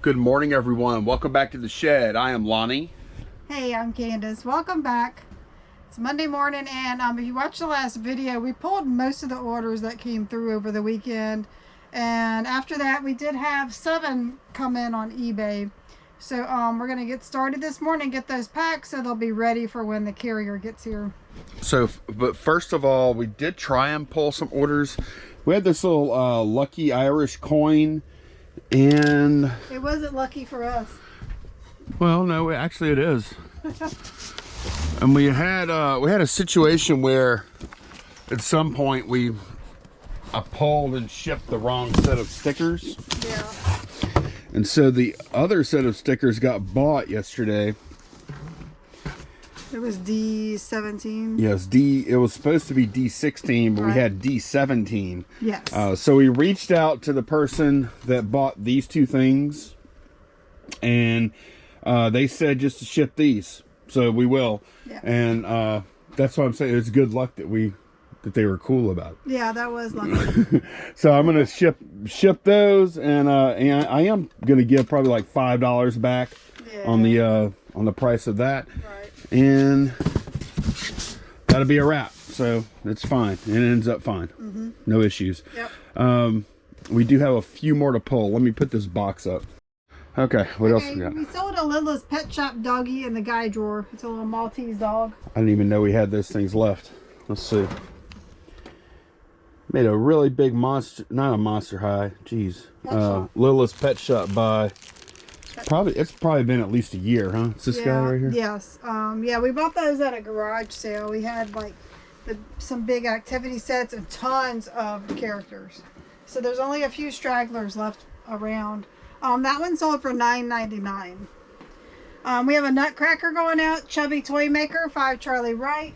Good morning, everyone. Welcome back to the shed. I am Lonnie. Hey, I'm Candace. Welcome back. It's Monday morning, and if you watched the last video, we pulled most of the orders that came through over the weekend. And after that, we did have 7 come in on eBay. So we're going to get started this morning, get those packed so they'll be ready for when the carrier gets here. But first of all, we did try and pull some orders. We had this little lucky Irish coin, and it wasn't lucky for us. Well, no, actually it is. And we had a situation where at some point I pulled and shipped the wrong set of stickers. Yeah. And so the other set of stickers got bought yesterday. It was D17. Yes, it was supposed to be D16, but right. We had D17. Yes. So we reached out to the person that bought these 2 things, and they said just to ship these. So we will. Yeah. And that's what I'm saying. It's good luck that they were cool about it. Yeah, that was lucky. So I'm gonna ship those, and I am gonna give probably like $5 back on the price of that. Right. And that'll be a wrap. So it's fine. It ends up fine. Mm-hmm. No issues. Yep. We do have a few more to pull. Let me put this box up. Okay, what else we got? We sold a Little's Pet Shop doggy in the guy drawer. It's a little Maltese dog. I didn't even know we had those things left. Let's see. Made a really big monster, not a Monster High. Jeez. Little's Pet Shop by. It's probably been at least a year, huh? It's this guy right here? Yes. Yeah, we bought those at a garage sale. We had like some big activity sets and tons of characters. So there's only a few stragglers left around. That one sold for $9.99. We have a Nutcracker going out. Chubby Toy Maker, 5 Charlie Wright.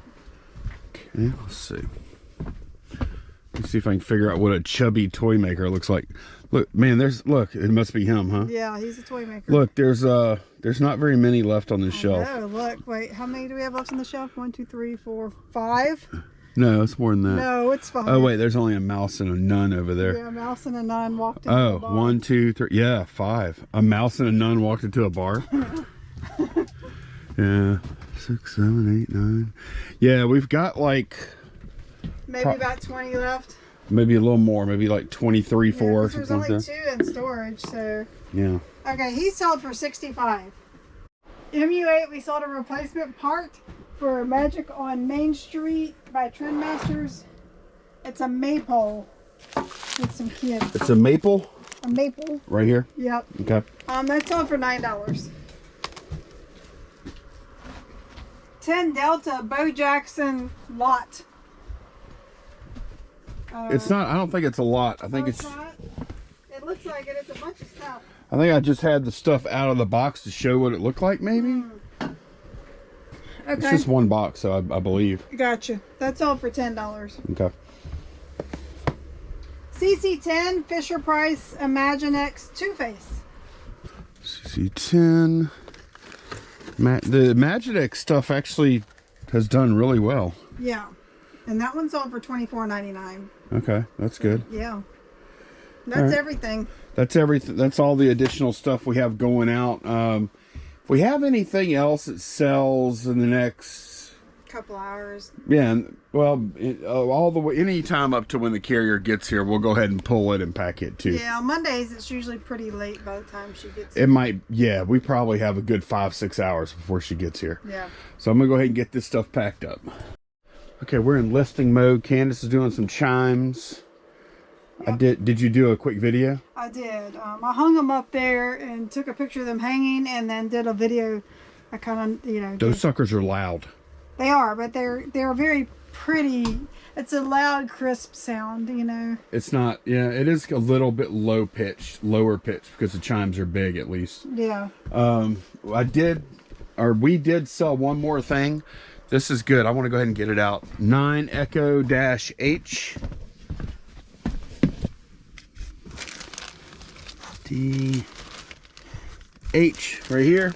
Okay, let's see. Let's see if I can figure out what a Chubby Toy Maker looks like. Look, man, look, it must be him, huh? Yeah, he's a toy maker. Look, there's not very many left on this shelf. Oh, look, wait, how many do we have left on the shelf? 1, 2, 3, 4, 5? No, it's more than that. No, it's 5. Oh, wait, there's only a mouse and a nun over there. Yeah, a mouse and a nun walked into a bar. 1, 2, 3, yeah, 5. A mouse and a nun walked into a bar. Yeah, 6, 7, 8, 9. Yeah, we've got like... Maybe about 20 left. Maybe a little more, maybe like 23, 4. There's only 2 in storage, so. Yeah. Okay, he sold for $65. MU8, we sold a replacement part for Magic on Main Street by Trendmasters. It's a maypole with some kids. It's a maple? A maple. Right here? Yep. Okay. That sold for $9. 10 Delta Bo Jackson lot. It's not. I don't think it's a lot. I think it's. Not. It looks like it. It's a bunch of stuff. I think I just had the stuff out of the box to show what it looked like. Maybe. Okay. It's just one box, so I believe. Gotcha. That's all for $10. Okay. CC10 Fisher Price Imaginext Two-Face. CC10. The Imaginext stuff actually has done really well. Yeah. And that one sold for $24.99. Okay, that's good. Yeah. That's everything. That's everything. That's all the additional stuff we have going out. If we have anything else that sells in the next couple hours. Yeah, well, all the way, any time up to when the carrier gets here, we'll go ahead and pull it and pack it too. Yeah, on Mondays it's usually pretty late by the time she gets here. It might, yeah, we probably have a good 5-6 hours before she gets here. Yeah. So I'm gonna go ahead and get this stuff packed up. Okay, we're in listing mode. Candace is doing some chimes. Yep. Did you do a quick video? I did. I hung them up there and took a picture of them hanging, and then did a video. I kind of, those suckers are loud. They are, but they're very pretty. It's a loud, crisp sound, It's not. Yeah, it is a little bit lower pitched because the chimes are big, at least. Yeah. We did sell one more thing. This is good. I want to go ahead and get it out. 9 Echo-H. D-H right here.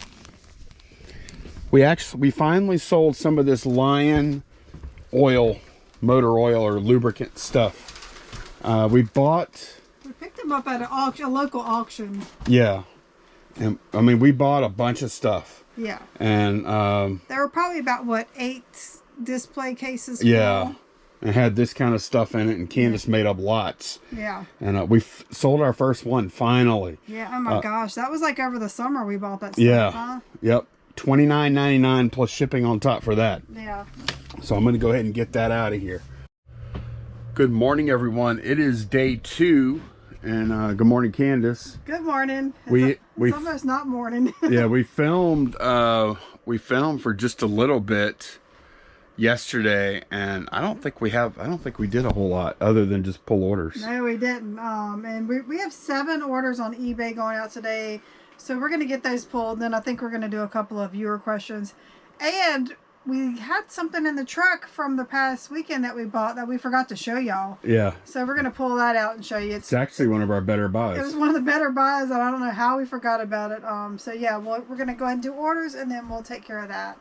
We finally sold some of this Lion oil, motor oil or lubricant stuff. We picked them up at a local auction. Yeah. And I mean, we bought a bunch of stuff. Yeah. And there were probably about what, 8 display cases full? Yeah. And had this kind of stuff in it, and Candace made up lots. Yeah. And we sold our first one finally. Yeah. Oh my gosh, that was like over the summer we bought that stuff. Yeah. Huh? Yep. $29.99 plus shipping on top for that. Yeah. So I'm going to go ahead and get that out of here. Good morning, everyone. It is day 2, and good morning, Candace. Good morning. It's almost not morning. Yeah, we filmed for just a little bit yesterday, and I don't think we did a whole lot other than just pull orders. No, we didn't. And we have 7 orders on eBay going out today, so we're going to get those pulled. Then I think we're going to do a couple of viewer questions, and we had something in the truck from the past weekend that we bought that we forgot to show y'all. Yeah. So we're going to pull that out and show you. It's actually one of our better buys. It was one of the better buys, and I don't know how we forgot about it. So yeah, we're going to go ahead and do orders, and then we'll take care of that.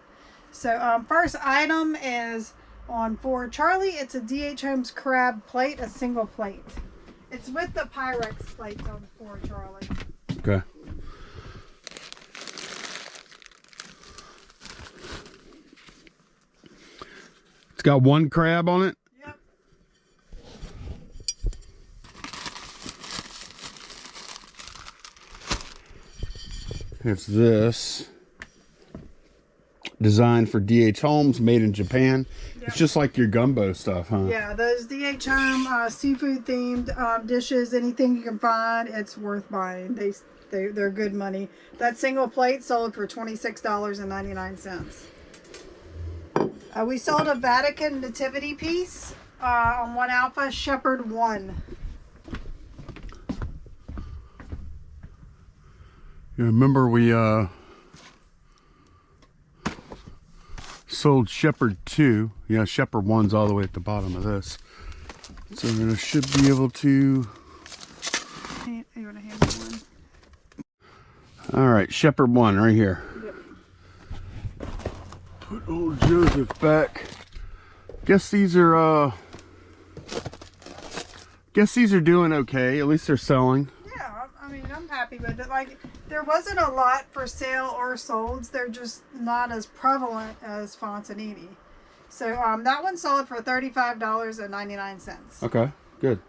So first item is on for Charlie. It's a DH Homes crab plate, a single plate. It's with the Pyrex plates on for Charlie. Okay. It's got 1 crab on it? Yep. It's this. Designed for DH Homes, made in Japan. Yep. It's just like your gumbo stuff, huh? Yeah, those DH Home seafood themed dishes, anything you can find, it's worth buying. They're good money. That single plate sold for $26.99. We sold a Vatican nativity piece on 1 Alpha Shepherd 1. Yeah, remember we sold Shepherd 2. Yeah, Shepherd 1's all the way at the bottom of this. So we should be able to... You want to hand me one? All right, Shepherd 1 right here. Yep. Put old Joseph back. Guess these are doing okay. At least they're selling. Yeah, I mean, I'm happy with it. Like, there wasn't a lot for sale or sold. They're just not as prevalent as Fontanini. So that one sold for $35.99. Okay, good.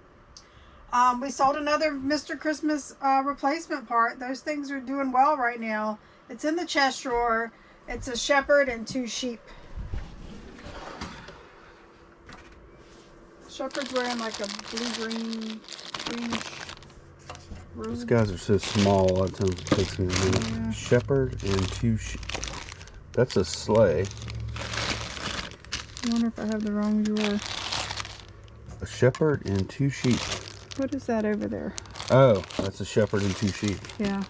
We sold another Mr. Christmas replacement part. Those things are doing well right now. It's in the chest drawer. It's a shepherd and 2 sheep. Shepherd's wearing like a greenish robe. These guys are so small, a lot of times it takes me a minute. Yeah. Shepherd and 2 sheep. That's a sleigh. I wonder if I have the wrong drawer. A shepherd and 2 sheep. What is that over there? Oh, that's a shepherd and 2 sheep. Yeah.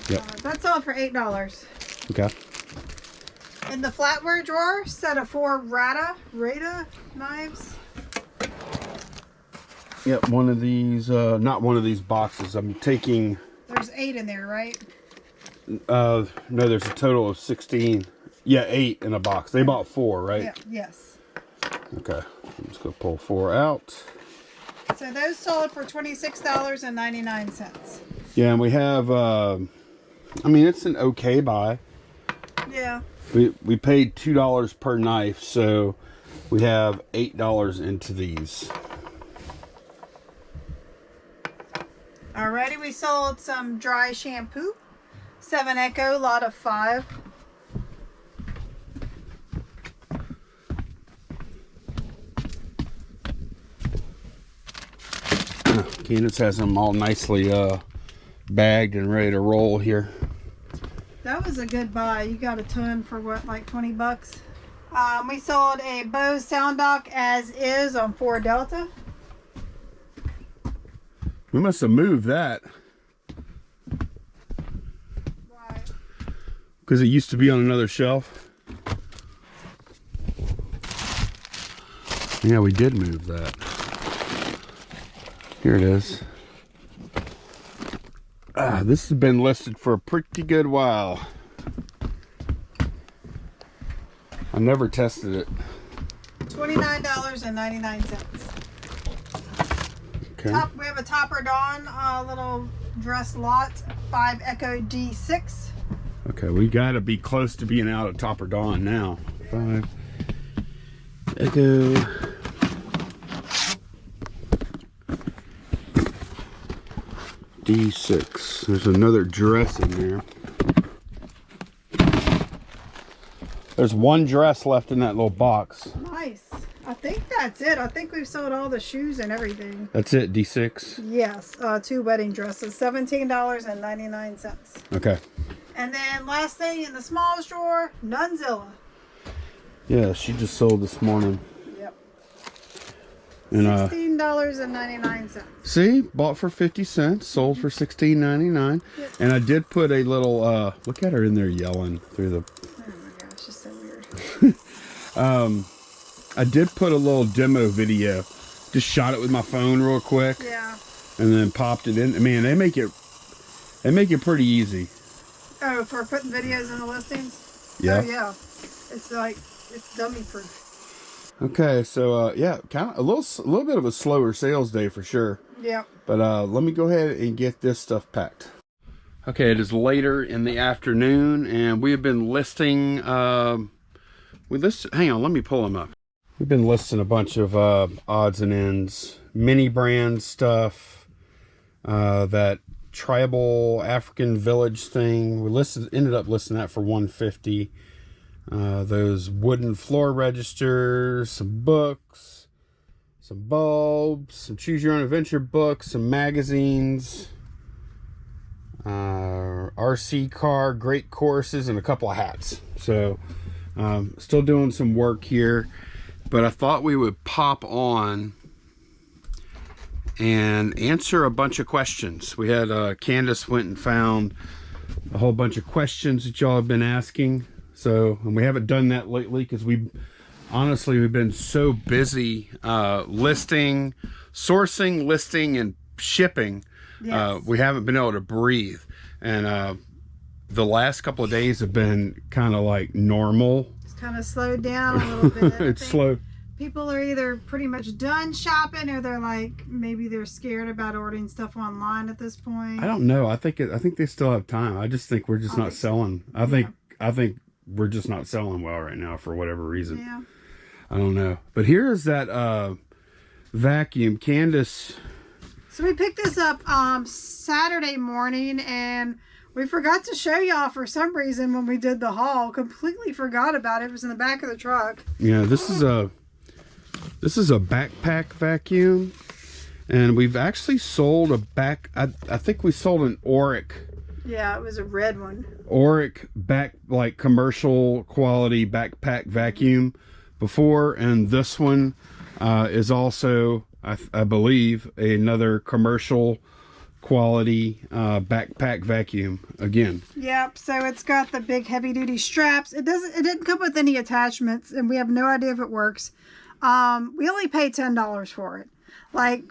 Yep. That's all for $8. Okay. In the flatware drawer, set of 4 Rata knives. Yep, one of these, not one of these boxes. I'm taking... There's 8 in there, right? No, there's a total of 16. Yeah, 8 in a box. They bought 4, right? Yeah, yes. Okay, I'm just going to pull 4 out. So those sold for $26.99. Yeah, and we have, I mean, it's an okay buy. Yeah. We paid $2 per knife, so we have $8 into these. Alrighty, we sold some dry shampoo. 7 Echo, lot of 5. Candace has them all nicely bagged and ready to roll here. That was a good buy. You got a ton for what, like 20 bucks? We sold a Bose sound dock as is on 4 Delta. We must have moved that. Why? Because it used to be on another shelf. Yeah, we did move that. Here it is. This has been listed for a pretty good while. I never tested it. $29.99. Okay. We have a Topper Dawn little dress lot 5 Echo D6. Okay, we got to be close to being out at Topper Dawn now. 5 Echo D6. There's another dress in there. There's one dress left in that little box. Nice. I think that's it. I think we've sold all the shoes and everything. That's it, D6? Yes, 2 wedding dresses, $17.99. Okay. And then last thing in the smallest drawer, Nunzilla. Yeah, she just sold this morning. Yep. And $16.99. see, bought for 50 cents, sold for $16.99. Yep. And I did put a little look at her in there yelling through the Oh my gosh, she's so weird. I did put a little demo video. Just shot it with my phone real quick. Yeah. And then popped it in. Man, they make it pretty easy. Oh, for putting videos in the listings? Yeah. Oh yeah. It's like, it's dummy proof. Okay, so yeah, kind of a little bit of a slower sales day for sure. Yep. But let me go ahead and get this stuff packed. Okay, it is later in the afternoon, and we have been listing. Hang on, let me pull them up. We've been listing a bunch of odds and ends, mini brand stuff, that tribal African village thing. We ended up listing that for $150. Those wooden floor registers, some books, some bulbs, some choose your own adventure books, some magazines, RC car, great courses, and a couple of hats. So still doing some work here, but I thought we would pop on and answer a bunch of questions. We had Candace went and found a whole bunch of questions that y'all have been asking. So, and we haven't done that lately because we've been so busy sourcing, listing, and shipping. Yes. We haven't been able to breathe. And the last couple of days have been kind of like normal. It's kind of slowed down a little bit. It's slow. People are either pretty much done shopping, or they're like, maybe they're scared about ordering stuff online at this point. I don't know. I think they still have time. I just think we're just not selling. I think we're just not selling well right now for whatever reason. Yeah. I don't know. But here's that vacuum. Candace. So we picked this up Saturday morning, and we forgot to show y'all for some reason when we did the haul. Completely forgot about it. It was in the back of the truck. Yeah, this is a backpack vacuum, and we've actually sold I think we sold an Auric. Yeah, it was a red one. Auric like commercial quality backpack vacuum before, and this one is also I believe another commercial quality backpack vacuum again. Yep. So it's got the big heavy duty straps. It didn't come with any attachments, and we have no idea if it works. We only paid $10 for it. Like,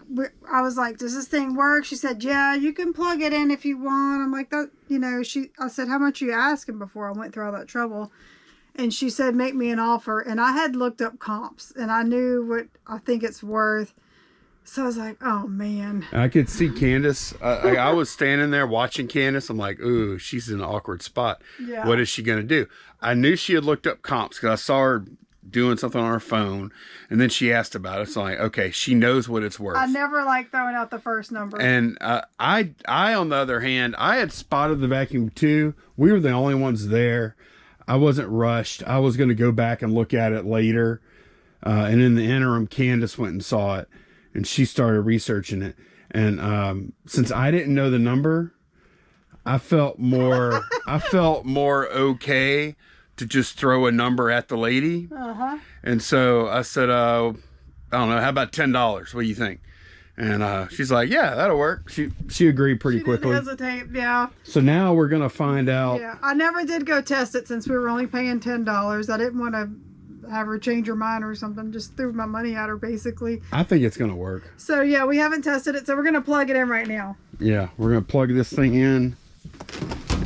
I was like, does this thing work? She said, yeah, you can plug it in if you want. I'm like, that, I said, how much are you asking before I went through all that trouble? And she said, make me an offer. And I had looked up comps, and I knew what I think it's worth. So I was like, oh man. I could see Candace. I was standing there watching Candace. I'm like, ooh, she's in an awkward spot. Yeah. What is she going to do? I knew she had looked up comps because I saw her doing something on her phone, and then she asked about it. So I'm like, okay, she knows what it's worth. I never like throwing out the first number. And I on the other hand, I had spotted the vacuum too. We were the only ones there. I wasn't rushed. I was going to go back and look at it later. And in the interim, Candace went and saw it, and she started researching it. And since I didn't know the number, I felt more okay to just throw a number at the lady. Uh-huh. And so I said, I don't know, how about $10? What do you think? And she's like, yeah, that'll work. She agreed pretty quickly. Didn't hesitate, yeah. So now we're going to find out. Yeah, I never did go test it since we were only paying $10. I didn't want to have her change her mind or something. Just threw my money at her, basically. I think it's going to work. So, yeah, we haven't tested it, so we're going to plug it in right now. Yeah, we're going to plug this thing in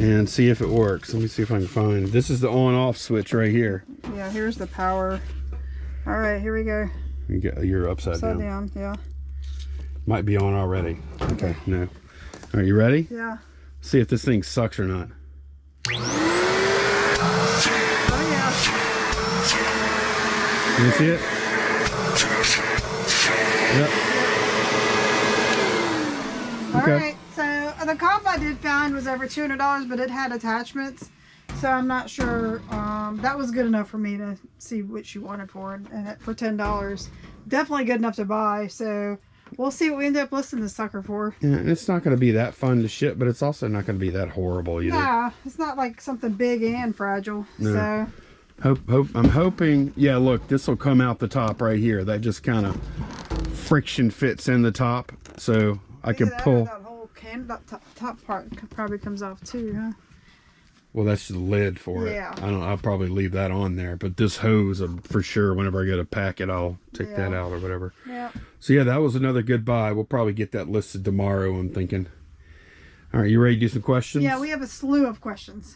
and see if it works. Let me see if I can find. This is the on-off switch right here. Yeah, here's the power. All right, here we go. You're upside down. Yeah. Might be on already. Okay, no. Are you ready? Yeah. See if this thing sucks or not. Oh yeah. Can you see it? Yep. All right. So the comp I did find was over $200, but it had attachments. So I'm not sure. That was good enough for me to see what she wanted for it, and for $10, definitely good enough to buy. So we'll see what we end up listing this sucker for. Yeah, and it's not going to be that fun to ship, but it's also not going to be that horrible either. Nah, it's not like something big and fragile. No. So I'm hoping. Yeah, look, this will come out the top right here. That just kind of friction fits in the top, so I can pull. That whole that top part probably comes off too, huh? Well, that's the lid for it. Yeah. I'll probably leave that on there, but this hose, for sure, whenever I go to pack it, I'll take that out or whatever. Yeah. So yeah, that was another good buy. We'll probably get that listed tomorrow, I'm thinking. All right, you ready to do some questions? Yeah, we have a slew of questions.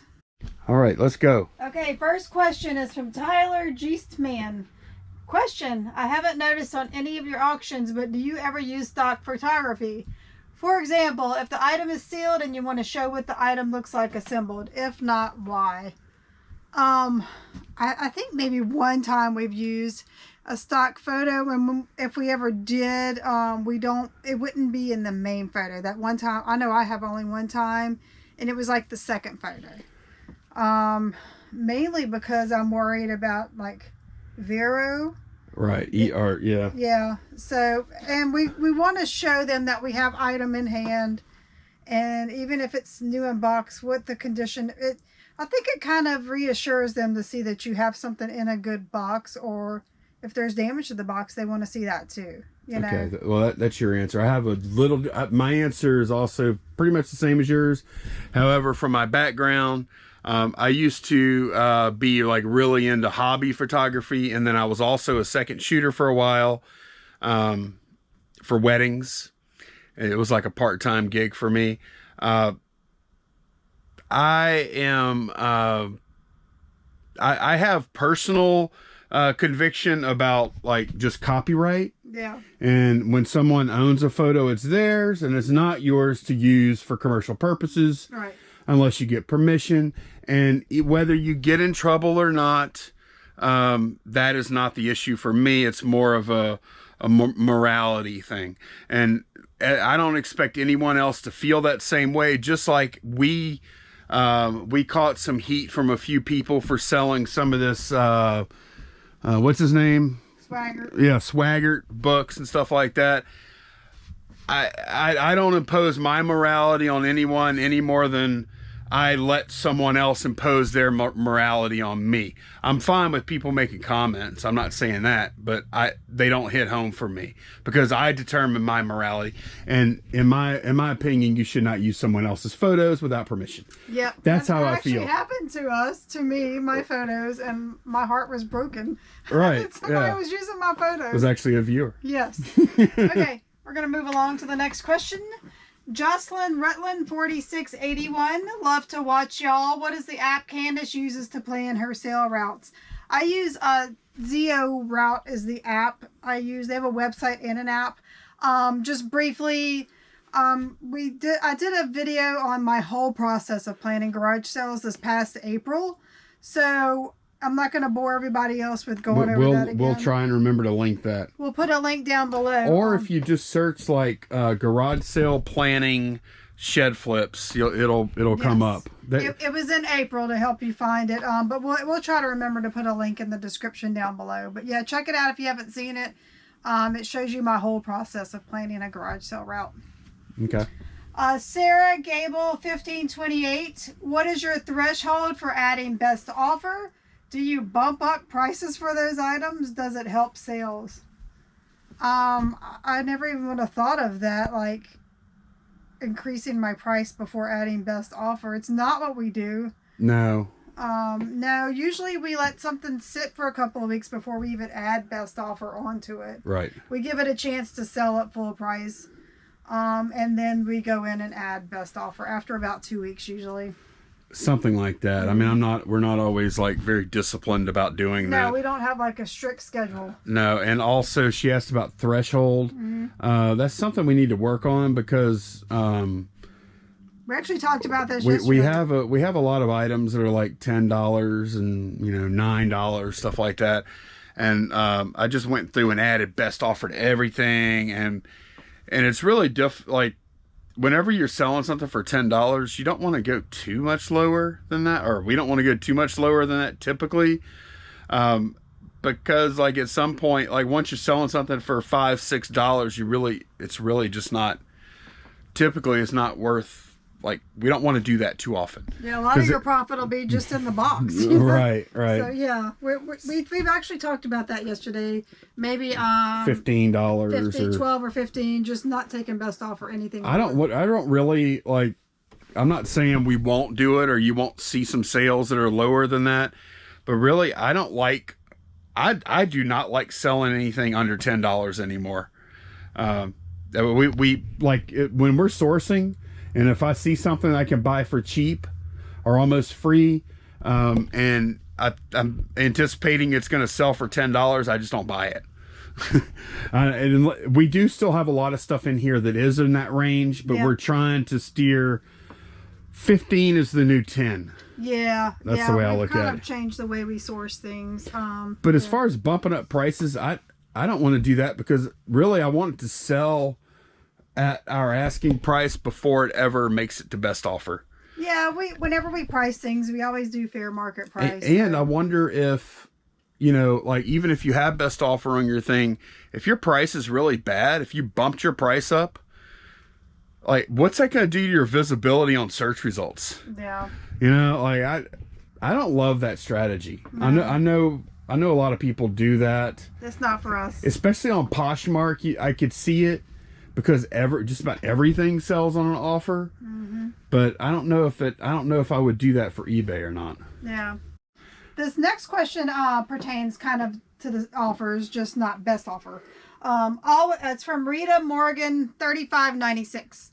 All right, let's go. Okay, first question is from Tyler Geestman. Question: I haven't noticed on any of your auctions, but do you ever use stock photography? For example, if the item is sealed and you want to show what the item looks like assembled. If not, why? I think maybe one time we've used a stock photo, and if we ever did, it wouldn't be in the main photo. That one time, I know I have only one time, and it was like the second photo. Mainly because I'm worried about like Vero. Right, ER, yeah. Yeah, so, and we want to show them that we have item in hand, and even if it's new in box, what the condition, I think it kind of reassures them to see that you have something in a good box, or if there's damage to the box, they want to see that too, you know? Okay, well, that's your answer. I have a little, my answer is also pretty much the same as yours. However, from my background, I used to be like really into hobby photography, and then I was also a second shooter for a while for weddings. It was like a part-time gig for me. I have personal conviction about like just copyright. Yeah. And when someone owns a photo, it's theirs, and it's not yours to use for commercial purposes. Right. Unless you get permission, and whether you get in trouble or not, that is not the issue for me. It's more of a morality thing, and I don't expect anyone else to feel that same way. Just like we caught some heat from a few people for selling some of this, what's his name? Swagger. Yeah, Swagger books and stuff like that. I don't impose my morality on anyone any more than I let someone else impose their morality on me. I'm fine with people making comments. I'm not saying that, but they don't hit home for me because I determine my morality. And in my opinion, you should not use someone else's photos without permission. Yeah, that's how I feel. It happened to me, my photos, and my heart was broken. Right. Somebody was using my photos. It was actually a viewer. Yes. Okay, we're gonna move along to the next question. Jocelyn Rutland 4681. Love to watch y'all. What is the app Candace uses to plan her sale routes? I use Zio Route is the app I use. They have a website and an app. Just briefly, I did a video on my whole process of planning garage sales this past April. So I'm not going to bore everybody else with going over that again. We'll try and remember to link that. We'll put a link down below. Or if you just search like garage sale planning shed flips, it'll come up. It was in April to help you find it. But we'll try to remember to put a link in the description down below. But yeah, check it out if you haven't seen it. It shows you my whole process of planning a garage sale route. Okay. Sarah Gable 1528. What is your threshold for adding best offer? Do you bump up prices for those items? Does it help sales? I never even would have thought of that, like increasing my price before adding best offer. It's not what we do. No. No, usually we let something sit for a couple of weeks before we even add best offer onto it. Right. We give it a chance to sell at full price. And then we go in and add best offer after about 2 weeks usually. Something like that. I mean, we're not always like very disciplined about doing that. No, we don't have like a strict schedule. No, and also she asked about threshold. That's something we need to work on because We actually talked about this we yesterday. we have a lot of items that are like $10 and $9, stuff like that. And I just went through and added best offer to everything, and it's really like whenever you're selling something for $10, you don't want to go too much lower than that, or we don't want to go too much lower than that typically, because like at some point, like once you're selling something for $5-6, it's really just not. Typically, it's not worth. Like, we don't want to do that too often. Yeah, a lot of your profit will be just in the box. Right. So, yeah, we've actually talked about that yesterday. Maybe $15 12 or 15, just not taking best offer or anything. I don't really, like, I'm not saying we won't do it or you won't see some sales that are lower than that. But really, I don't like, I do not like selling anything under $10 anymore. We like it, when we're sourcing. And if I see something I can buy for cheap or almost free, and I'm anticipating it's going to sell for $10, I just don't buy it. And we do still have a lot of stuff in here that is in that range, but we're trying to steer 15 is the new 10. Yeah. That's the way I look at it. We've kind of changed the way we source things. But as far as bumping up prices, I don't want to do that because really I want it to sell at our asking price before it ever makes it to best offer. Yeah, whenever we price things, we always do fair market price. And I wonder if, like even if you have best offer on your thing, if your price is really bad, if you bumped your price up, like what's that going to do to your visibility on search results? Yeah. Like I don't love that strategy. No. I know a lot of people do that. It's not for us. Especially on Poshmark, I could see it. Because just about everything sells on an offer, but I don't know if I would do that for eBay or not. Yeah. This next question pertains kind of to the offers, just not best offer. It's from Rita Morgan 3596.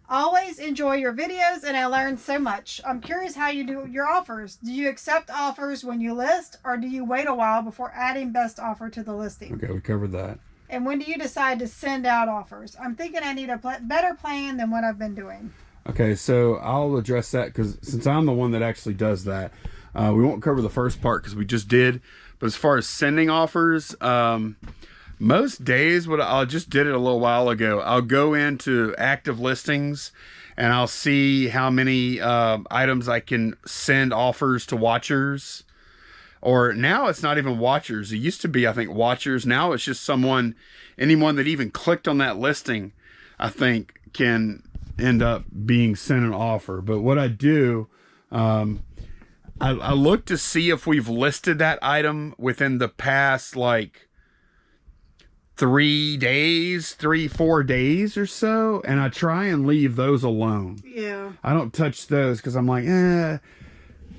Always enjoy your videos, and I learned so much. I'm curious how you do your offers. Do you accept offers when you list, or do you wait a while before adding best offer to the listing? Okay, we covered that. And when do you decide to send out offers? I'm thinking I need a better plan than what I've been doing. Okay, so I'll address that because since I'm the one that actually does that, we won't cover the first part because we just did. But as far as sending offers, most days, I just did it a little while ago. I'll go into active listings and I'll see how many items I can send offers to watchers. Or now it's not even watchers. It used to be, I think, watchers. Now it's just anyone that even clicked on that listing, I think, can end up being sent an offer. But what I do, I look to see if we've listed that item within the past, like, 4 days or so. And I try and leave those alone. Yeah. I don't touch those because I'm like,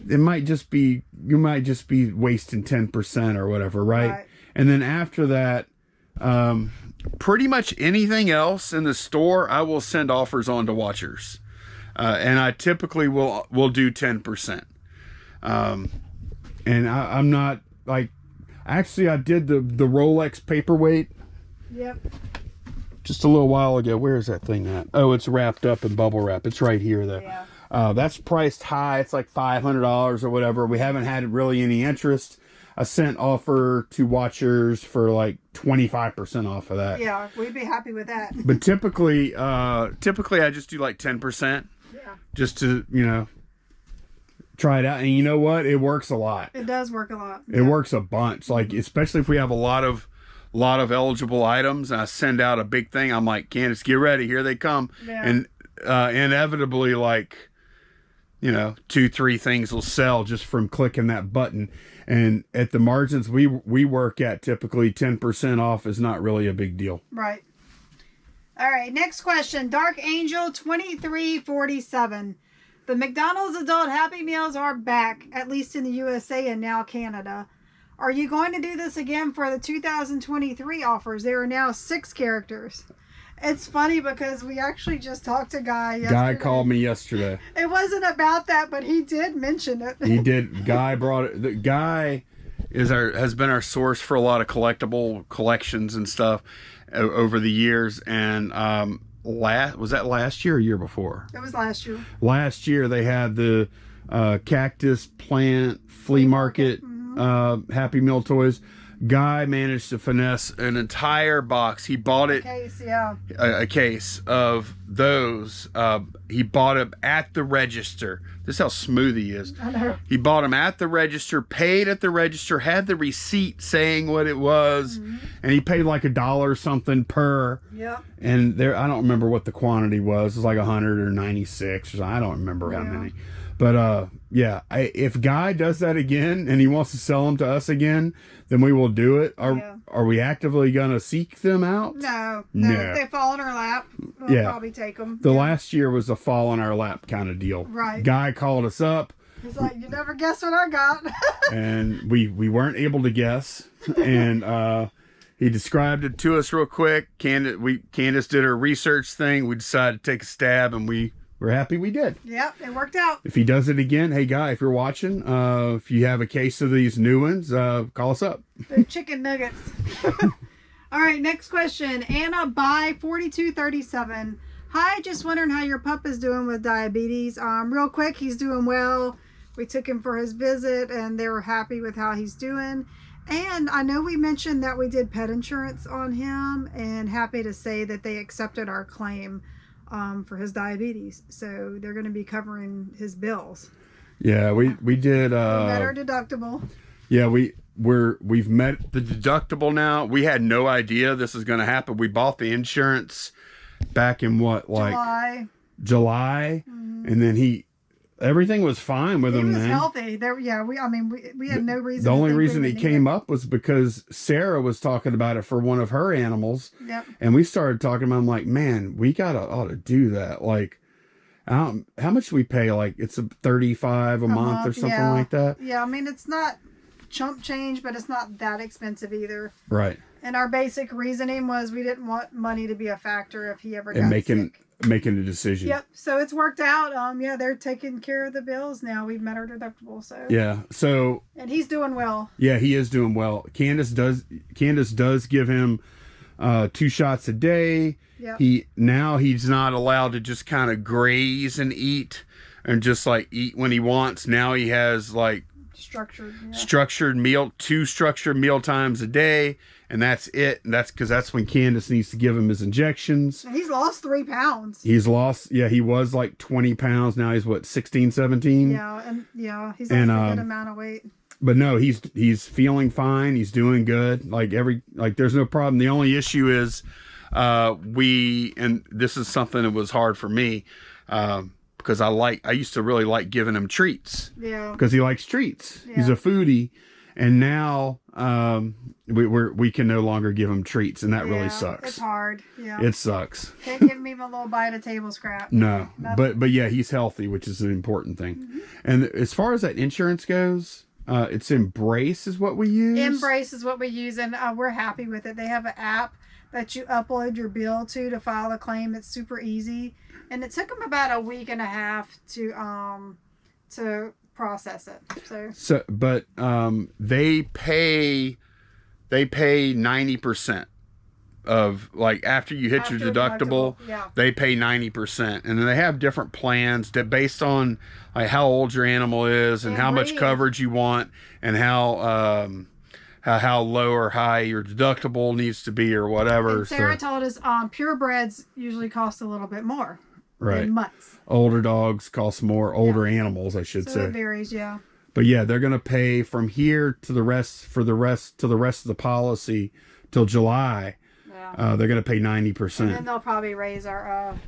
you might just be wasting 10% or whatever, right? And then after that, pretty much anything else in the store, I will send offers on to watchers, and I typically will do 10%. And I'm not like, actually, I did the Rolex paperweight. Yep. Just a little while ago. Where is that thing at? Oh, it's wrapped up in bubble wrap. It's right here, though. Yeah. That's priced high. It's like $500 or whatever. We haven't had really any interest. I sent offer to watchers for like 25% off of that. Yeah, we'd be happy with that. But typically I just do like 10%. Yeah. Just to, try it out. And you know what? It works a lot. It does work a lot. It works a bunch. Like, especially if we have a lot of eligible items and I send out a big thing, I'm like, Candace, get ready. Here they come. Yeah. And inevitably, like, 2-3 things will sell just from clicking that button. And at the margins we work at, typically 10% off is not really a big deal. Right. All right. Next question. Dark Angel 2347. The McDonald's adult Happy Meals are back, at least in the USA and now Canada. Are you going to do this again for the 2023 offers? There are now 6 characters. It's funny because we actually just talked to Guy yesterday. Guy called me yesterday. It wasn't about that, but he did mention it. He did. Guy brought it. The Guy has been our source for a lot of collectible collections and stuff over the years. And was that last year or year before? It was last year. Last year they had the cactus plant flea market, Happy Meal toys. Guy managed to finesse an entire box. He bought it, a case of those. He bought them at the register. This is how smooth he is. I know. He bought them at the register, paid at the register, had the receipt saying what it was, and he paid like $1 something per. Yep. And there, I don't remember what the quantity was. It was like 100 or 96 or something. I don't remember how many. But yeah, if Guy does that again and he wants to sell them to us again, then we will do it. Are we actively gonna seek them out? No. If they fall in our lap, we'll probably take them. The last year was a fall in our lap kind of deal. Right. Guy called us up. He's like, you never guess what I got. And we weren't able to guess. And he described it to us real quick. Candace did her research thing. We decided to take a stab, and we're happy we did. Yep, it worked out. If he does it again, hey Guy, if you're watching, if you have a case of these new ones, call us up. They're chicken nuggets. All right, next question. Anna by 4237. Hi, just wondering how your pup is doing with diabetes. Real quick, he's doing well. We took him for his visit, and they were happy with how he's doing. And I know we mentioned that we did pet insurance on him, and happy to say that they accepted our claim for his diabetes, so they're going to be covering his bills. Yeah, we did. We met our deductible. Yeah, we've met the deductible now. We had no idea this was going to happen. We bought the insurance back in July, and then everything was fine with him. He was then healthy. We had no reason. The only reason he came up was because Sarah was talking about it for one of her animals. Yep. And we started talking about. I'm like, man, we ought to do that. Like, how much do we pay? Like, it's $35 a month or something like that. Yeah, I mean, it's not chump change, but it's not that expensive either. Right. And our basic reasoning was we didn't want money to be a factor if he ever got sick. Making a decision. Yep. So it's worked out. They're taking care of the bills now. We've met our deductible. So yeah. So and he's doing well. Yeah, he is doing well. Candace does give him 2 shots a day. Yep. He's not allowed to just kind of graze and eat and just like eat when he wants. Now he has like structured meal, 2 structured meal times a day, and that's it. And that's because that's when Candace needs to give him his injections. And he's lost 3 pounds. He was like 20 pounds. Now he's what, 16, 17? Yeah, he's lost a good amount of weight. But no, he's feeling fine. He's doing good. There's no problem. The only issue is and this is something that was hard for me, because I used to really like giving him treats. Yeah. Because he likes treats. Yeah. He's a foodie, and now we can no longer give him treats, and that really sucks. It's hard. Yeah. It sucks. Can't give him even a little bite of table scrap. No. But yeah, he's healthy, which is an important thing. Mm-hmm. And as far as that insurance goes, it's Embrace is what we use. Embrace is what we use, and we're happy with it. They have an app that you upload your bill to file a claim. It's super easy, and it took them about a week and a half to process it. But they pay 90% of, like, after you hit your deductible. They pay 90%, and then they have different plans that based on like how old your animal is and how much coverage you want and how low or high your deductible needs to be or whatever. And Sarah told us purebreds usually cost a little bit more. Right. Than mutts. Older dogs cost more. Older animals, I should say. It varies, yeah. But yeah, they're going to pay from here to the rest of the policy till July. Yeah. They're going to pay 90%. And then they'll probably raise our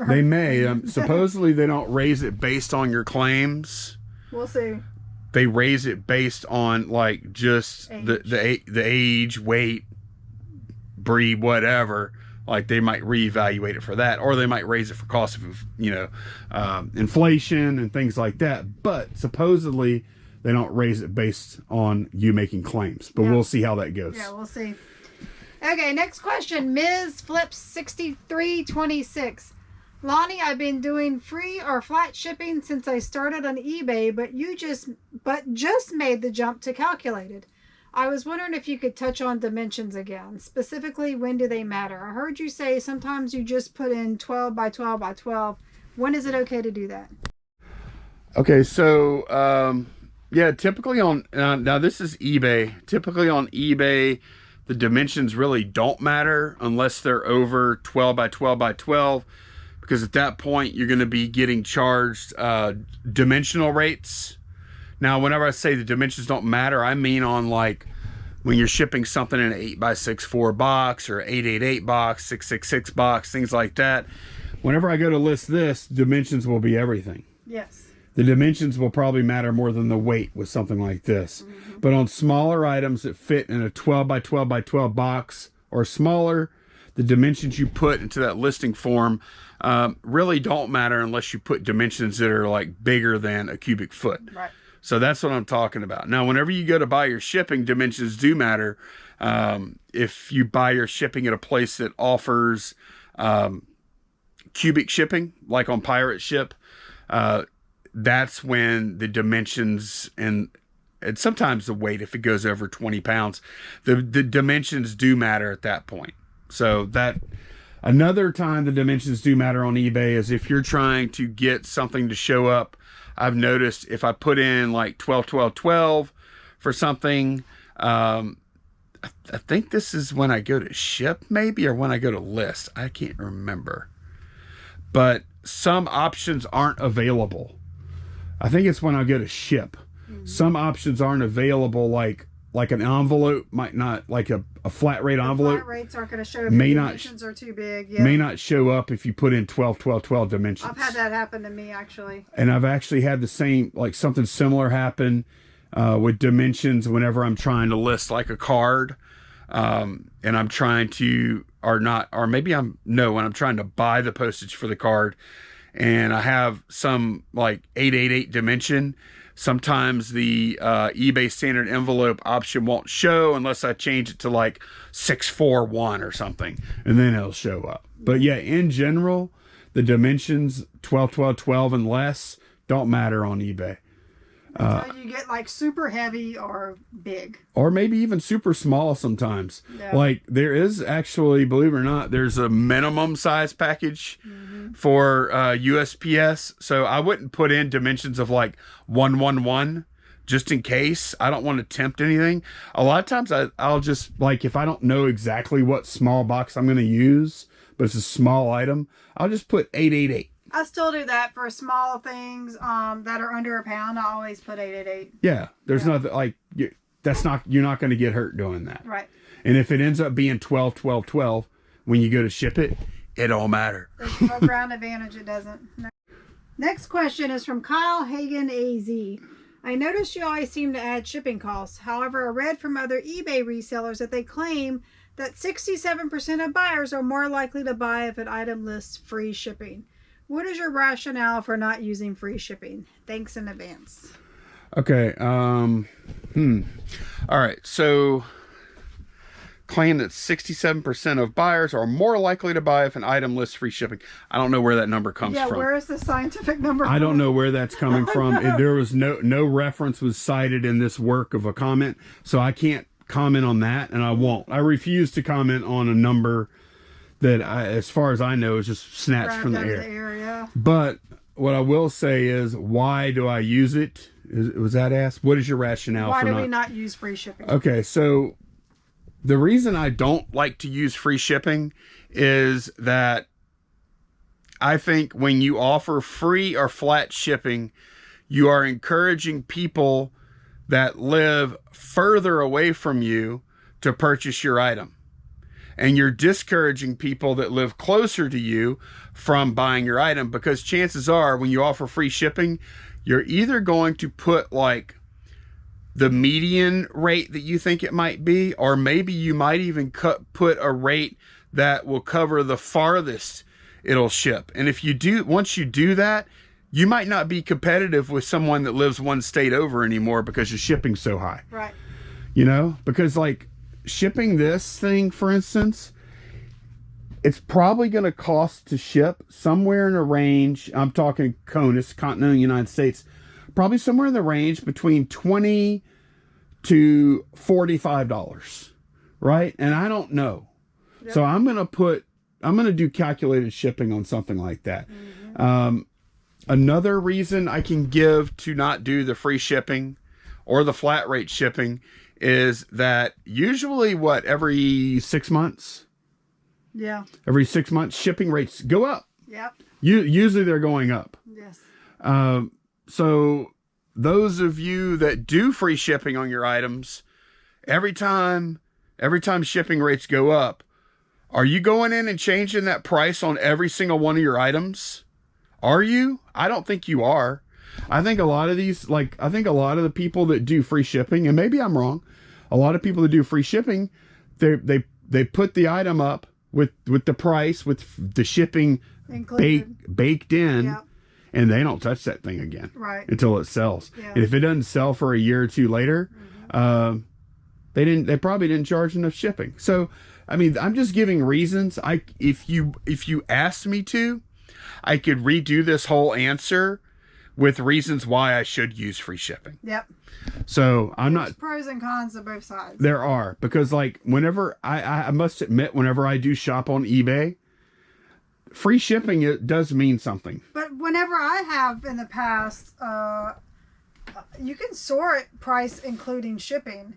They may. Supposedly they don't raise it based on your claims. We'll see. They raise it based on like just the age, weight, breed, whatever. Like they might reevaluate it for that, or they might raise it for cost of inflation and things like that. But supposedly they don't raise it based on you making claims. But we'll see how that goes. Yeah, we'll see. Okay, next question. Ms. Flips 6326. Lonnie, I've been doing free or flat shipping since I started on eBay, but just made the jump to calculated. I was wondering if you could touch on dimensions again. Specifically, when do they matter? I heard you say sometimes you just put in 12 by 12 by 12. When is it okay to do that? Okay, so yeah, typically on now this is eBay. Typically on eBay, the dimensions really don't matter unless they're over 12 by 12 by 12, because at that point you're going to be getting charged dimensional rates. Now, whenever I say the dimensions don't matter, I mean on like when you're shipping something in an 8x64 box or 888 box, 666 box, things like that. Whenever I go to list this, dimensions will be everything. Yes. The dimensions will probably matter more than the weight with something like this. But on smaller items that fit in a 12 by 12 by 12 box or smaller, the dimensions you put into that listing form really don't matter unless you put dimensions that are like bigger than a cubic foot. Right. So that's what I'm talking about. Now, whenever you go to buy your shipping, dimensions do matter. If you buy your shipping at a place that offers cubic shipping, like on Pirate Ship, that's when the dimensions and sometimes the weight, if it goes over 20 pounds, the dimensions do matter at that point. So that another time the dimensions do matter on eBay is if you're trying to get something to show up. I've noticed if I put in like 12, 12, 12 for something, I think this is when I go to ship maybe, or when I go to list. I can't remember. But some options aren't available. I think it's when I go to ship. Some options aren't available, like an envelope might not, like a flat rate envelope. Flat rates aren't going to show if the dimensions are too big. Yeah. May not show up if you put in 12, 12, 12 dimensions. I've had that happen to me, actually. And I've actually had the same, like something similar happen with dimensions whenever I'm trying to list like a card. And I'm trying to, when I'm trying to buy the postage for the card, and I have some like 888 dimension. Sometimes the eBay standard envelope option won't show unless I change it to like 641 or something, and then it'll show up. But yeah, in general, the dimensions 12, 12, 12 and less don't matter on eBay. So you get like super heavy or big. Or maybe even super small sometimes. Yeah. Like there is actually, believe it or not, there's a minimum size package for USPS. So I wouldn't put in dimensions of like 111 just in case. I don't want to tempt anything. A lot of times I'll just, like, if I don't know exactly what small box I'm going to use, but it's a small item, I'll just put 888. I still do that for small things that are under a pound. I always put 888. Yeah, there's nothing like you're not going to get hurt doing that. Right. And if it ends up being 12, 12, 12, when you go to ship it, it don't matter. There's no ground advantage. It doesn't. No. Next question is from Kyle Hagen AZ. I noticed you always seem to add shipping costs. However, I read from other eBay resellers that they claim that 67% of buyers are more likely to buy if an item lists free shipping. What is your rationale for not using free shipping? Thanks in advance. Okay. All right. So claim that 67% of buyers are more likely to buy if an item lists free shipping. I don't know where that number comes from. Yeah, where is the scientific number? I don't know where that's coming from. There was no reference was cited in this work of a comment, so I can't comment on that, and I won't. I refuse to comment on a number that, as far as I know, is just snatched from the air. Yeah. But what I will say is, why do I use it? Was that asked? What is your rationale Why for do we not use free shipping? Okay, so the reason I don't like to use free shipping is that I think when you offer free or flat shipping, you are encouraging people that live further away from you to purchase your item. And you're discouraging people that live closer to you from buying your item, because chances are when you offer free shipping, you're either going to put like the median rate that you think it might be, or maybe you might even put a rate that will cover the farthest it'll ship. And if you do, once you do that, you might not be competitive with someone that lives one state over anymore because your shipping's so high. Right. You know, because like shipping this thing, for instance, it's probably going to cost to ship somewhere in a range. I'm talking CONUS, continental United States, probably somewhere in the range between $20 to $45, right? And I don't know. Yep. So I'm going to do calculated shipping on something like that. Another reason I can give to not do the free shipping or the flat rate shipping is that usually every 6 months? Yeah. Every 6 months, shipping rates go up. Yep. Usually they're going up. Yes. So those of you that do free shipping on your items, every time shipping rates go up, are you going in and changing that price on every single one of your items? Are you? I don't think you are. I think a lot of the people that do free shipping, and maybe I'm wrong, a lot of people that do free shipping, they put the item up with the price, with the shipping baked in, yep. And they don't touch that thing again, right, until it sells. Yeah. And if it doesn't sell for a year or two later, they probably didn't charge enough shipping. So, I mean, I'm just giving reasons. If you asked me to, I could redo this whole answer with reasons why I should use free shipping. Yep. So There's pros and cons to both sides. There are, because like whenever I must admit, whenever I do shop on eBay, free shipping, it does mean something. But whenever I have in the past, you can sort price including shipping.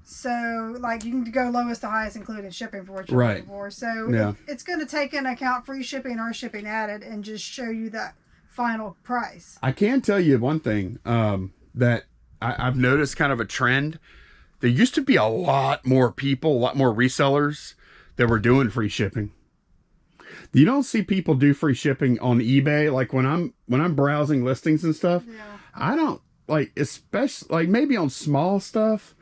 So, like, you can go lowest to highest, including shipping for what you're looking for. So, yeah. It's going to take into account free shipping or shipping added and just show you that final price. I can tell you one thing that I've noticed kind of a trend. There used to be a lot more people, a lot more resellers that were doing free shipping. You don't see people do free shipping on eBay. Like when I'm browsing listings and stuff, yeah. I don't especially maybe on small stuff.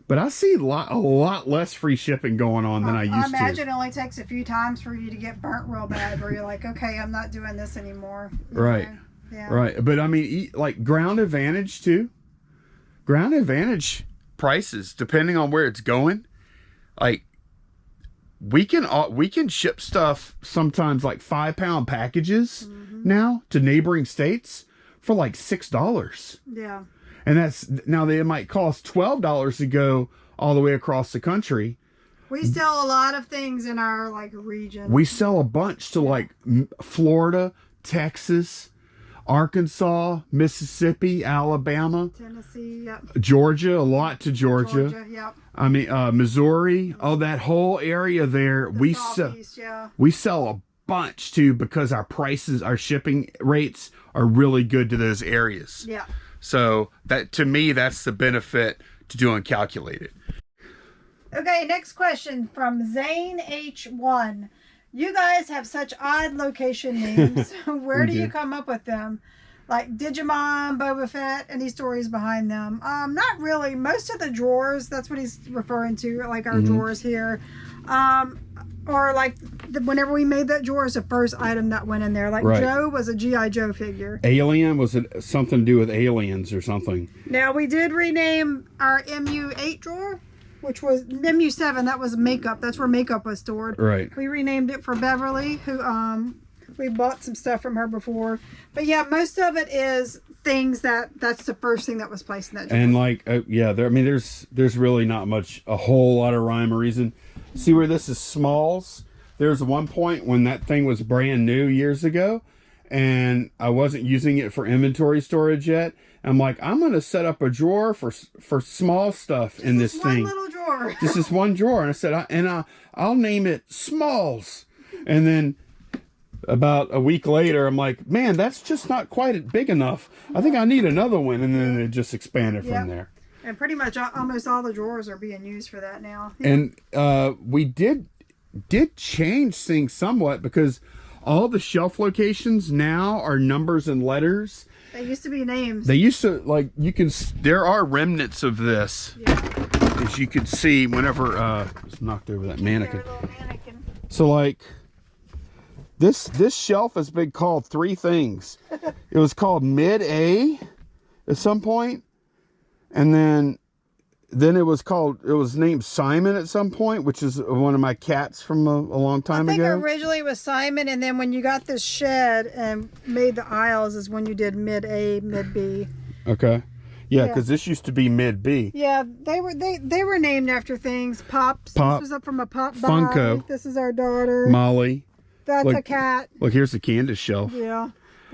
But I see a lot less free shipping going on than I used to. I imagine it only takes a few times for you to get burnt real bad, where you're like, okay, I'm not doing this anymore. Right. Yeah. Right. But I mean, like Ground Advantage too. Ground Advantage prices, depending on where it's going, like we can ship stuff sometimes like 5-pound packages now to neighboring states for like $6. Yeah. And now they might cost $12 to go all the way across the country. We sell a lot of things in our region. We sell a bunch to like Florida, Texas, Arkansas, Mississippi, Alabama, Tennessee, yep. Georgia, a lot to Georgia. Yep. I mean, Missouri, that whole area there. We sell a bunch too, because our shipping rates are really good to those areas. Yeah. So that, to me, that's the benefit to doing calculated. Okay, next question from Zane H1. You guys have such odd location names. Where do you come up with them? Like Digimon, Boba Fett, any stories behind them? Not really. Most of the drawers, that's what he's referring to, like our drawers here. Or like whenever we made that drawer, is the first item that went in there. Like Joe was a G.I. Joe figure. Alien, was it something to do with aliens or something? Now we did rename our MU8 drawer, which was MU7. That was makeup. That's where makeup was stored. Right. We renamed it for Beverly, who we bought some stuff from her before. But yeah, most of it is things that's the first thing that was placed in that drawer. And like there's really not a whole lot of rhyme or reason. See where this is smalls? There's one point when that thing was brand new years ago, and I wasn't using it for inventory storage yet. I'm like, I'm going to set up a drawer for small stuff in this thing. One little drawer. Just this one drawer. And I said, I'll name it Smalls. And then about a week later, I'm like, man, that's just not quite big enough. I think I need another one. And then it just expanded from there. And pretty much almost all the drawers are being used for that now. Yeah. And we did change things somewhat, because all the shelf locations now are numbers and letters. They used to be names. They used to, there are remnants of this. Yeah. As you can see, whenever, just knocked over that mannequin. So like, this shelf has been called 3 things. It was called Mid-A at some point. And then it was named Simon at some point, which is one of my cats from a long time ago. I think originally it was Simon, and then when you got this shed and made the aisles is when you did Mid-A, Mid-B. Okay. Yeah, because this used to be mid B. Yeah, they were named after things. Pops. Pop. This was up from a Pop Funko. buy. This is our daughter. Molly. That's look, a cat. Look, here's the Candace shelf. Yeah.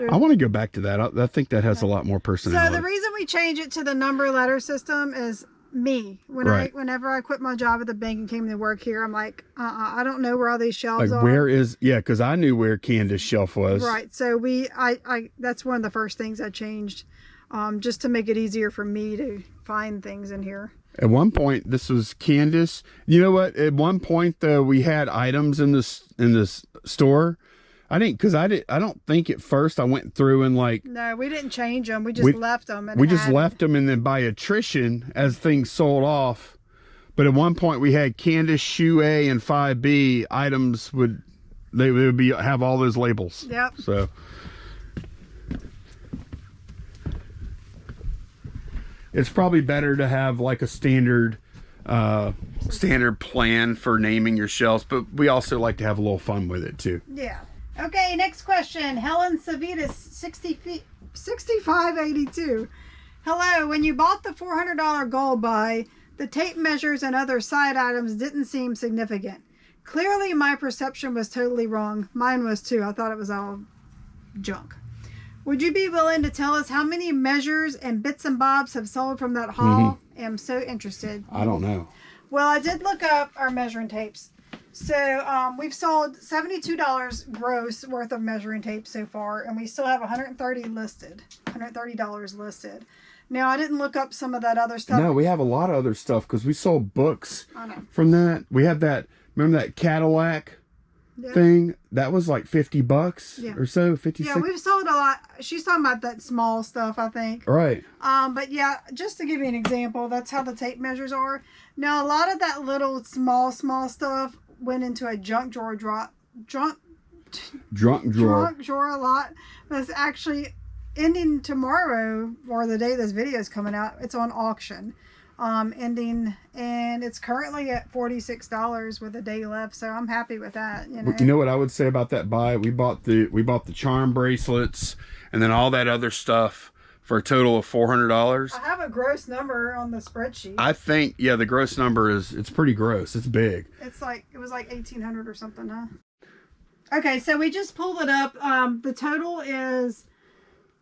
I want to go back to that. I think that has a lot more personality. So the reason we change it to the number letter system is me. Whenever I quit my job at the bank and came to work here, I'm like, I don't know where all these shelves are. Where is, because I knew where Candace's shelf was. Right. So that's one of the first things I changed, just to make it easier for me to find things in here. At one point, this was Candace. You know what? At one point, though, we had items in this store. I don't think at first I went through and No, we didn't change them. We just left them. And we just left them, and then by attrition, as things sold off. But at one point, we had Candace Shoe A and 5B items would have all those labels. Yep. So. It's probably better to have like a standard plan for naming your shelves, but we also like to have a little fun with it too. Yeah. Okay, next question. Helen Savitas, 6582. Hello, when you bought the $400 gold buy, the tape measures and other side items didn't seem significant. Clearly my perception was totally wrong. Mine was too. I thought it was all junk. Would you be willing to tell us how many measures and bits and bobs have sold from that haul? I'm so interested. I don't know. Well, I did look up our measuring tapes. So we've sold $72 gross worth of measuring tape so far, and we still have $130 listed. Now, I didn't look up some of that other stuff. No, we have a lot of other stuff because we sold books from that. We have that, remember that Cadillac thing? That was like $50 or so, 56. Yeah, we've sold a lot. She's talking about that small stuff, I think. Right. But yeah, just to give you an example, that's how the tape measures are. Now, a lot of that little small stuff went into a junk drawer drunk drawer a lot. That's actually ending tomorrow, or the day this video is coming out. It's on auction, ending, and it's currently at $46 with a day left. So I'm happy with that. You know what I would say about that buy? We bought the charm bracelets and then all that other stuff for a total of $400. I have a gross number on the spreadsheet. I think, yeah, the gross number it's pretty gross. It's big. It was like 1,800 or something, huh? Okay, so we just pulled it up. The total is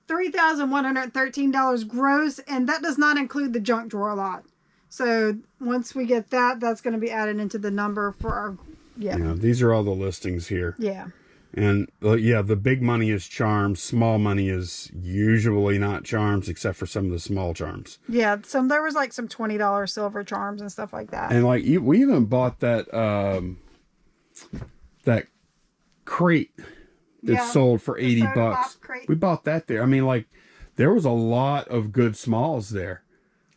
$3,113 gross, and that does not include the junk drawer lot. So once we get that, that's going to be added into the number for our, Yeah, these are all the listings here. Yeah. And yeah, the big money is charms. Small money is usually not charms, except for some of the small charms. Yeah, there was like some $20 silver charms and stuff like that. And we even bought that that crate that sold for $80. We bought that there. I mean, there was a lot of good smalls there.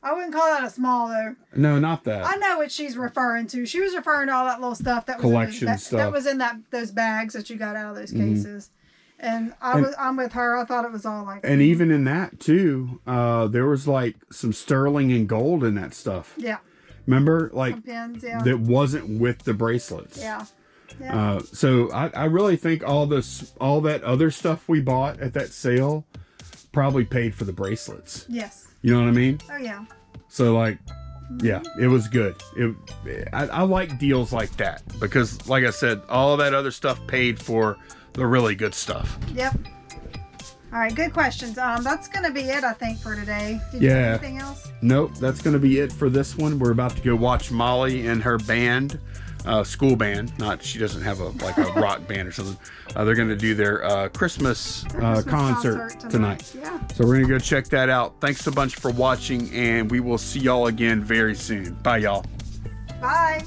I wouldn't call that a small, though. No, not that. I know what she's referring to. She was referring to all that little stuff that was collection stuff that was in those bags that you got out of those cases. And I'm with her. I thought it was all like. And even in that too, there was like some sterling and gold in that stuff. Yeah. Remember, some pins, that wasn't with the bracelets. Yeah. Yeah. So I really think all that other stuff we bought at that sale probably paid for the bracelets. Yes. You know what I mean? Oh yeah. So yeah, it was good. I like deals like that because, like I said, all that other stuff paid for the really good stuff. Yep. All right, good questions. That's gonna be it, I think, for today. Did you have anything else? Nope, that's gonna be it for this one. We're about to go watch Molly and her band. School band, she doesn't have a rock band or something. They're going to do their Christmas concert tonight. Yeah. So we're going to go check that out. Thanks a bunch for watching, and we will see y'all again very soon. Bye, y'all. Bye.